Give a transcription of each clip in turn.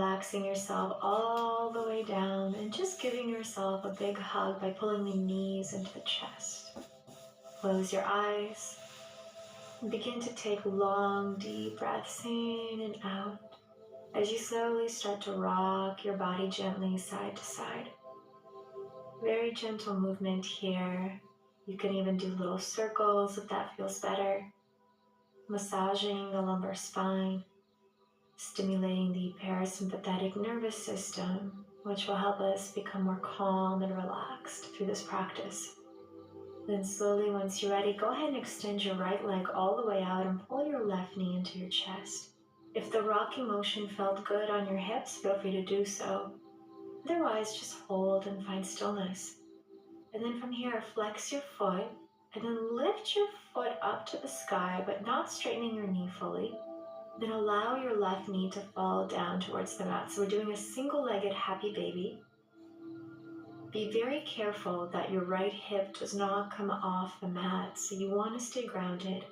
relaxing yourself all the way down and just giving yourself a big hug by pulling the knees into the chest. Close your eyes and begin to take long, deep breaths in and out as you slowly start to rock your body gently side to side. Very gentle movement here. You can even do little circles if that feels better. Massaging the lumbar spine, stimulating the parasympathetic nervous system, which will help us become more calm and relaxed through this practice. Then slowly, once you're ready, go ahead and extend your right leg all the way out and pull your left knee into your chest. If the rocking motion felt good on your hips, feel free to do so. Otherwise, just hold and find stillness. And then from here, flex your foot and then lift your foot up to the sky, but not straightening your knee fully. Then allow your left knee to fall down towards the mat. So we're doing a single-legged happy baby. Be very careful that your right hip does not come off the mat. So you want to stay grounded.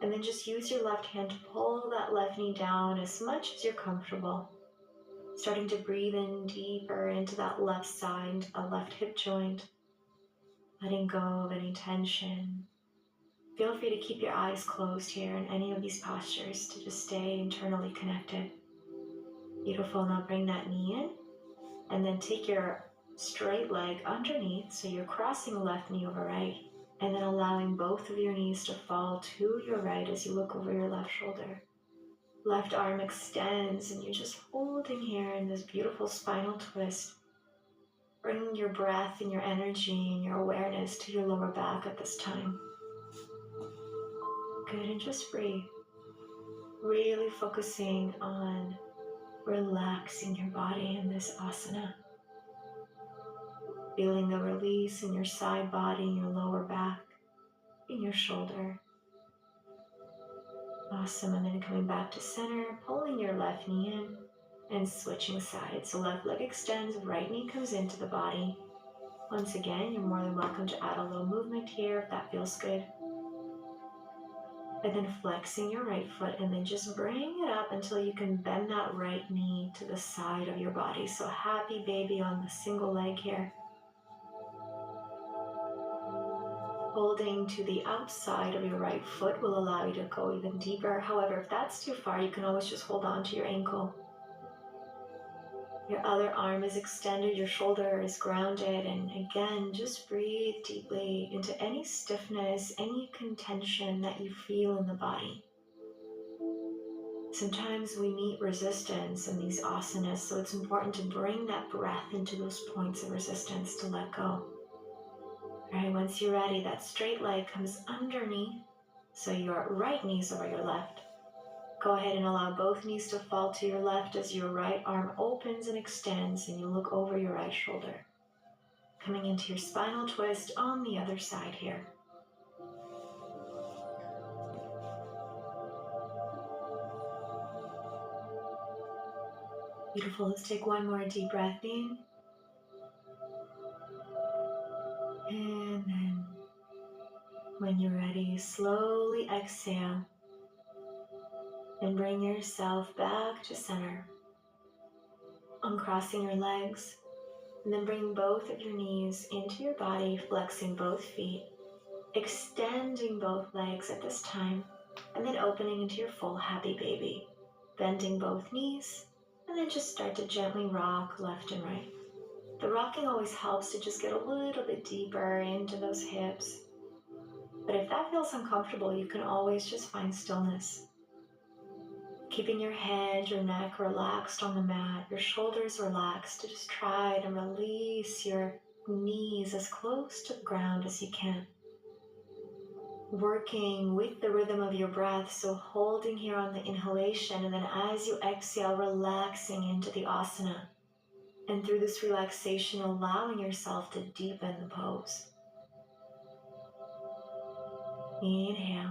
And then just use your left hand to pull that left knee down as much as you're comfortable. Starting to breathe in deeper into that left side, a left hip joint. Letting go of any tension. Feel free to keep your eyes closed here in any of these postures to just stay internally connected. Beautiful. Now bring that knee in and then take your straight leg underneath, so you're crossing left knee over right, and then allowing both of your knees to fall to your right as you look over your left shoulder. Left arm extends and you're just holding here in this beautiful spinal twist. Bringing your breath and your energy and your awareness to your lower back at this time. Good, and just breathe. Really focusing on relaxing your body in this asana. Feeling the release in your side body, in your lower back, in your shoulder. Awesome, and then coming back to center, pulling your left knee in and switching sides. So left leg extends, right knee comes into the body. Once again, you're more than welcome to add a little movement here if that feels good. And then flexing your right foot and then just bring it up until you can bend that right knee to the side of your body. So happy baby on the single leg here. Holding to the outside of your right foot will allow you to go even deeper. However, if that's too far, you can always just hold on to your ankle. Your other arm is extended, your shoulder is grounded, and again, just breathe deeply into any stiffness, any contention that you feel in the body. Sometimes we meet resistance in these asanas, so it's important to bring that breath into those points of resistance to let go. All right, once you're ready, that straight leg comes underneath, so your right knee's over your left. Go ahead and allow both knees to fall to your left as your right arm opens and extends and you look over your right shoulder. Coming into your spinal twist on the other side here. Beautiful. Let's take one more deep breath in. And then when you're ready, slowly exhale. And bring yourself back to center. Uncrossing your legs, and then bring both of your knees into your body, flexing both feet, extending both legs at this time, and then opening into your full happy baby. Bending both knees, and then just start to gently rock left and right. The rocking always helps to just get a little bit deeper into those hips. But if that feels uncomfortable, you can always just find stillness. Keeping your head, your neck relaxed on the mat, your shoulders relaxed, to just try to release your knees as close to the ground as you can. Working with the rhythm of your breath, so holding here on the inhalation, and then as you exhale, relaxing into the asana. And through this relaxation, allowing yourself to deepen the pose. Inhale.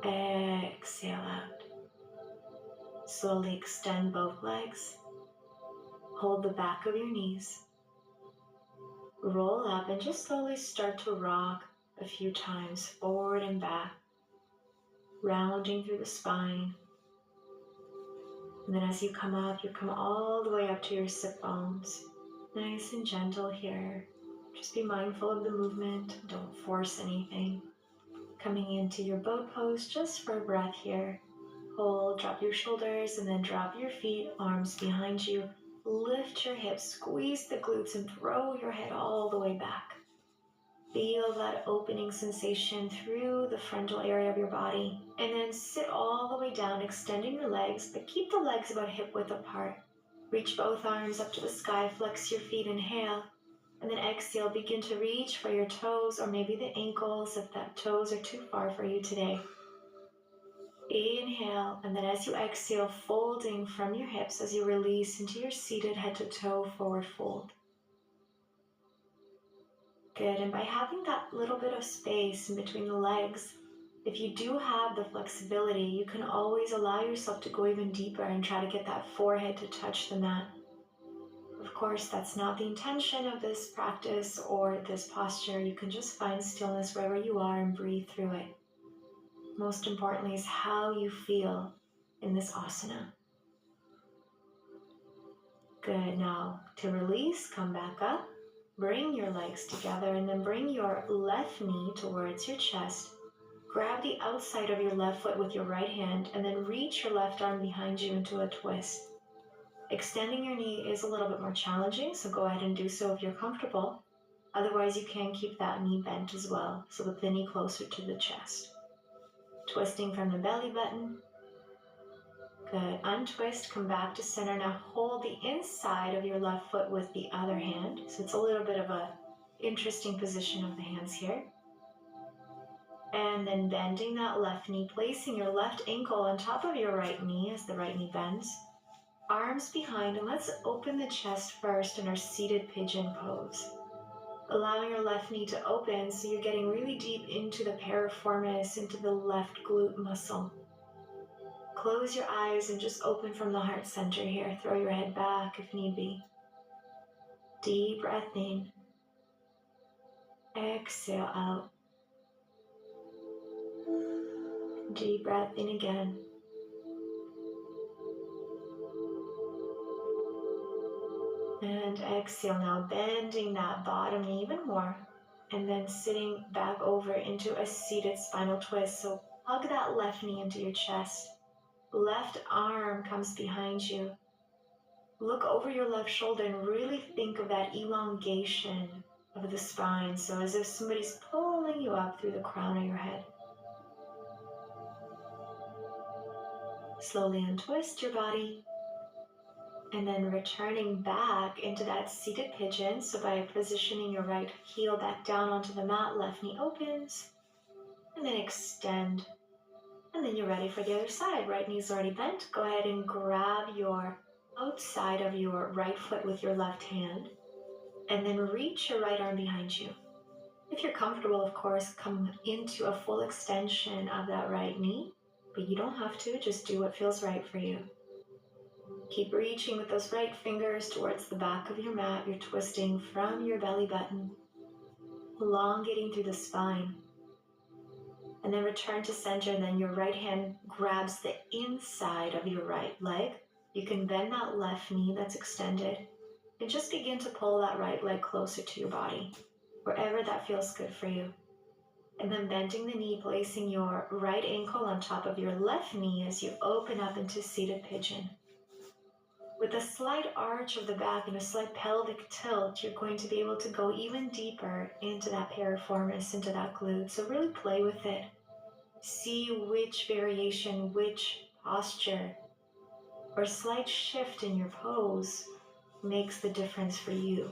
Exhale out. Slowly extend both legs. Hold the back of your knees. Roll up and just slowly start to rock a few times forward and back, rounding through the spine. And then as you come up, you come all the way up to your sit bones. Nice and gentle here. Just be mindful of the movement. Don't force anything. Coming into your boat pose just for a breath here. Hold, drop your shoulders, and then drop your feet, arms behind you. Lift your hips, squeeze the glutes, and throw your head all the way back. Feel that opening sensation through the frontal area of your body. And then sit all the way down, extending your legs, but keep the legs about hip width apart. Reach both arms up to the sky, flex your feet, inhale. And then exhale, begin to reach for your toes or maybe the ankles if that toes are too far for you today. Inhale, and then as you exhale, folding from your hips as you release into your seated head to toe forward fold. Good, and by having that little bit of space in between the legs, if you do have the flexibility, you can always allow yourself to go even deeper and try to get that forehead to touch the mat. Of course, that's not the intention of this practice or this posture. You can just find stillness wherever you are and breathe through it. Most importantly is how you feel in this asana. Good, now to release, come back up, bring your legs together and then bring your left knee towards your chest. Grab the outside of your left foot with your right hand and then reach your left arm behind you into a twist. Extending your knee is a little bit more challenging, so go ahead and do so if you're comfortable. Otherwise, you can keep that knee bent as well, so with the knee closer to the chest. Twisting from the belly button. Good. Untwist, come back to center. Now hold the inside of your left foot with the other hand. So it's a little bit of a interesting position of the hands here. And then bending that left knee, placing your left ankle on top of your right knee as the right knee bends. Arms behind, and let's open the chest first in our seated pigeon pose. Allowing your left knee to open so you're getting really deep into the piriformis, into the left glute muscle. Close your eyes and just open from the heart center here. Throw your head back if need be. Deep breath in. Exhale out. Deep breath in again. And exhale now, bending that bottom knee even more. And then sitting back over into a seated spinal twist. So hug that left knee into your chest. Left arm comes behind you. Look over your left shoulder and really think of that elongation of the spine. So as if somebody's pulling you up through the crown of your head. Slowly untwist your body. And then returning back into that seated pigeon. So by positioning your right heel back down onto the mat, left knee opens. And then extend. And then you're ready for the other side. Right knee's already bent. Go ahead and grab your outside of your right foot with your left hand. And then reach your right arm behind you. If you're comfortable, of course, come into a full extension of that right knee. But you don't have to. Just do what feels right for you. Keep reaching with those right fingers towards the back of your mat. You're twisting from your belly button, elongating through the spine. And then return to center, and then your right hand grabs the inside of your right leg. You can bend that left knee that's extended, and just begin to pull that right leg closer to your body, wherever that feels good for you. And then bending the knee, placing your right ankle on top of your left knee as you open up into seated pigeon. With a slight arch of the back and a slight pelvic tilt, you're going to be able to go even deeper into that piriformis, into that glute. So really play with it. See which variation, which posture, or slight shift in your pose makes the difference for you.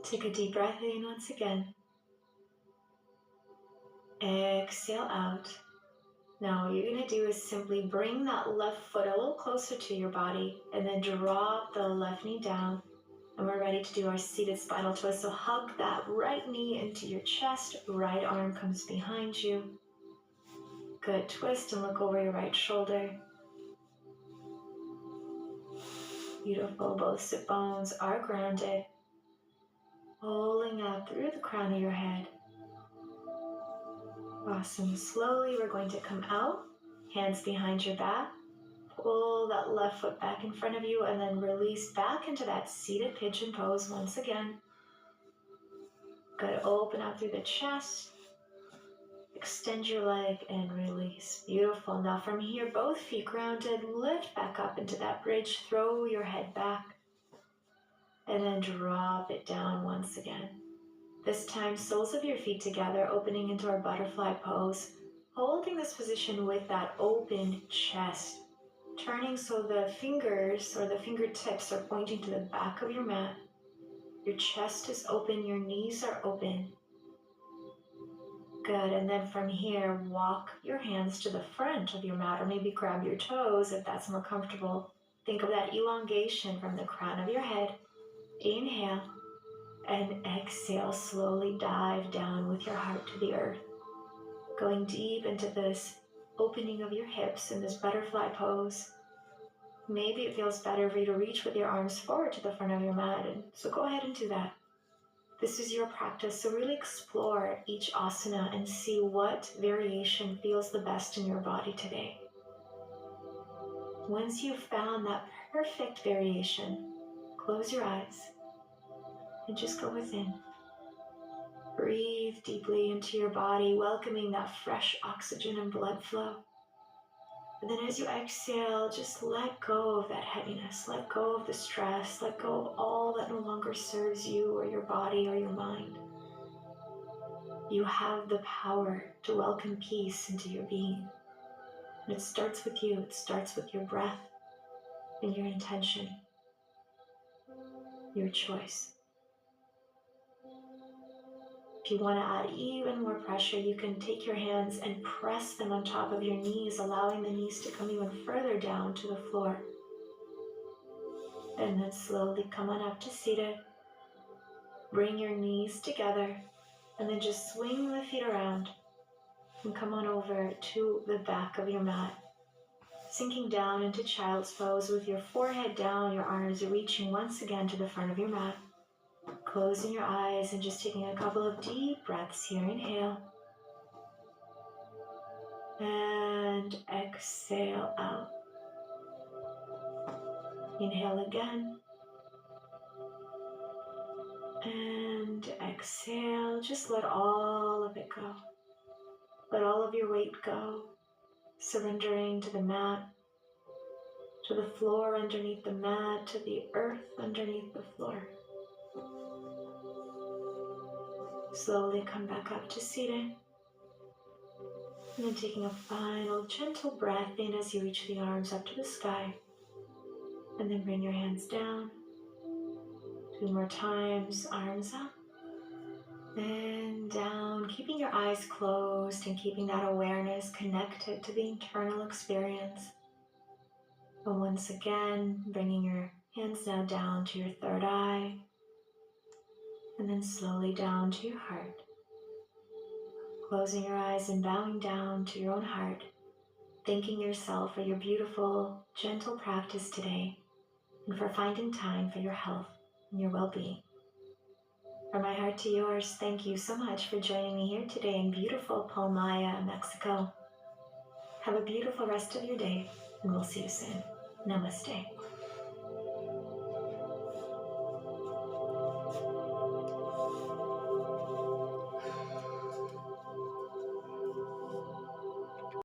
Take a deep breath in once again. Exhale out. Now what you're going to do is simply bring that left foot a little closer to your body and then drop the left knee down. And we're ready to do our seated spinal twist. So hug that right knee into your chest. Right arm comes behind you. Good. Twist and look over your right shoulder. Beautiful. Both sit bones are grounded. Pulling up through the crown of your head. Awesome. Slowly we're going to come out, hands behind your back, Pull that left foot back in front of you and then release back into that seated pigeon pose once again. Good, open up through the chest. Extend your leg and release. Beautiful. Now from here, both feet grounded, lift back up into that bridge, throw your head back, and then drop it down once again. This time, soles of your feet together, opening into our butterfly pose, holding this position with that open chest, turning so the fingers or the fingertips are pointing to the back of your mat. Your chest is open, your knees are open. Good, and then from here, walk your hands to the front of your mat, or maybe grab your toes if that's more comfortable. Think of that elongation from the crown of your head. Inhale, and exhale, slowly dive down with your heart to the earth. Going deep into this opening of your hips in this butterfly pose. Maybe it feels better for you to reach with your arms forward to the front of your mat, and so go ahead and do that. This is your practice, so really explore each asana and see what variation feels the best in your body today. Once you've found that perfect variation, close your eyes and just go within. Breathe deeply into your body, welcoming that fresh oxygen and blood flow. And then as you exhale, just let go of that heaviness, let go of the stress, let go of all that no longer serves you or your body or your mind. You have the power to welcome peace into your being. And it starts with you, it starts with your breath and your intention, your choice. If you want to add even more pressure, you can take your hands and press them on top of your knees, allowing the knees to come even further down to the floor. And then slowly come on up to seated. Bring your knees together, and then just swing the feet around and come on over to the back of your mat. Sinking down into child's pose with your forehead down, your arms reaching once again to the front of your mat. Closing your eyes and just taking a couple of deep breaths here. Inhale. And exhale out. Inhale again. And exhale. Just let all of it go. Let all of your weight go. Surrendering to the mat, to the floor underneath the mat, to the earth underneath the floor. Slowly come back up to seated. And then taking a final gentle breath in as you reach the arms up to the sky. And then bring your hands down. 2 more times, arms up and down, keeping your eyes closed and keeping that awareness connected to the internal experience. And once again, bringing your hands now down to your third eye, and then slowly down to your heart. Closing your eyes and bowing down to your own heart, thanking yourself for your beautiful, gentle practice today, and for finding time for your health and your well-being. From my heart to yours, thank you so much for joining me here today in beautiful Palmaya, Mexico. Have a beautiful rest of your day, and we'll see you soon. Namaste.